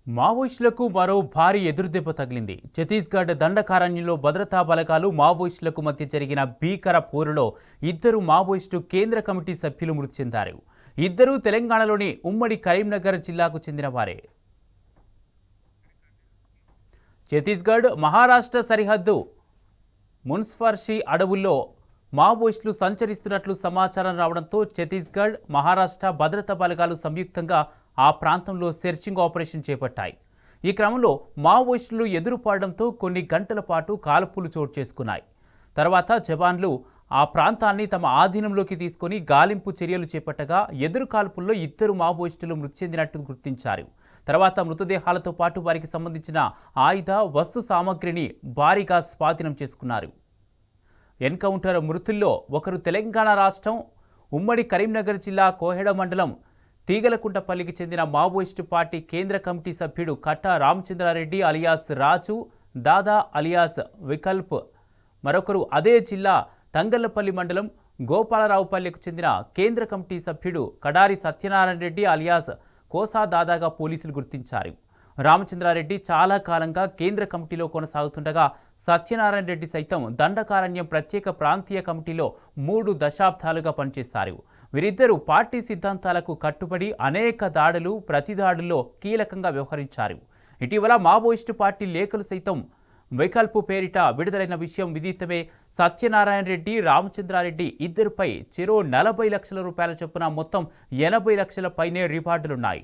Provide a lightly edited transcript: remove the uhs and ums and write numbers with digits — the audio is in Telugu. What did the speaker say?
మావోయిస్టులకు మరో భారీ ఎదురుదెబ్బ తగిలింది. ఛత్తీస్గఢ్ దండకారణ్యంలో భద్రతా బలగాలు మావోయిస్టులకు మధ్య జరిగిన భీకర పోరులో ఇద్దరు మావోయిస్టు కేంద్ర కమిటీ సభ్యులు మృతి చెందారు. ఇద్దరూ తెలంగాణలోని ఉమ్మడి కరీంనగర్ జిల్లాకు చెందిన వారే. ఛత్తీస్గఢ్ మహారాష్ట్ర సరిహద్దు మున్స్ఫర్షి అడవుల్లో మావోయిస్టులు సంచరిస్తున్నట్లు సమాచారం రావడంతో ఛత్తీస్గఢ్ మహారాష్ట్ర భద్రతా బలగాలు సంయుక్తంగా ఆ ప్రాంతంలో సెర్చింగ్ ఆపరేషన్ చేపట్టాయి. ఈ క్రమంలో మావోయిస్టులు ఎదురుపడడంతో కొన్ని గంటల పాటు కాల్పులు చోటు చేసుకున్నాయి. తర్వాత జవాన్లు ఆ ప్రాంతాన్ని తమ ఆధీనంలోకి తీసుకుని గాలింపు చర్యలు చేపట్టగా ఎదురు కాల్పుల్లో ఇద్దరు మావోయిస్టులు మృతి చెందినట్టు గుర్తించారు. తర్వాత మృతదేహాలతో పాటు వారికి సంబంధించిన ఆయుధ వస్తు సామగ్రిని భారీగా స్వాధీనం చేసుకున్నారు. ఎన్కౌంటర్ మృతుల్లో ఒకరు తెలంగాణ రాష్ట్రం ఉమ్మడి కరీంనగర్ జిల్లా కోహెడ మండలం తీగలకుంటపల్లికి చెందిన మావోయిస్టు పార్టీ కేంద్ర కమిటీ సభ్యుడు కట్టా రామచంద్రారెడ్డి అలియాస్ రాజు, దాదా అలియాస్ వికల్ప్. మరొకరు అదే జిల్లా తంగళ్లపల్లి మండలం గోపాలరావుపల్లికి చెందిన కేంద్ర కమిటీ సభ్యుడు కడారి సత్యనారాయణ రెడ్డి అలియాస్ కోసా దాదాగా పోలీసులు గుర్తించారు. రామచంద్రారెడ్డి చాలా కాలంగా కేంద్ర కమిటీలో కొనసాగుతుండగా సత్యనారాయణ రెడ్డి సైతం దండకారణ్యం ప్రత్యేక ప్రాంతీయ కమిటీలో 3 దశాబ్దాలుగా పనిచేశారు. వీరిద్దరూ పార్టీ సిద్ధాంతాలకు కట్టుబడి అనేక దాడులు ప్రతిదాడుల్లో కీలకంగా వ్యవహరించారు. ఇటీవల మావోయిస్టు పార్టీ లేఖలు సైతం వికల్పు పేరిట విడుదలైన విషయం విదితమే. సత్యనారాయణ రెడ్డి, రామచంద్రారెడ్డి ఇద్దరిపై చెరో 40 లక్షల రూపాయల చొప్పున మొత్తం 80 లక్షల పైనే రివార్డులున్నాయి.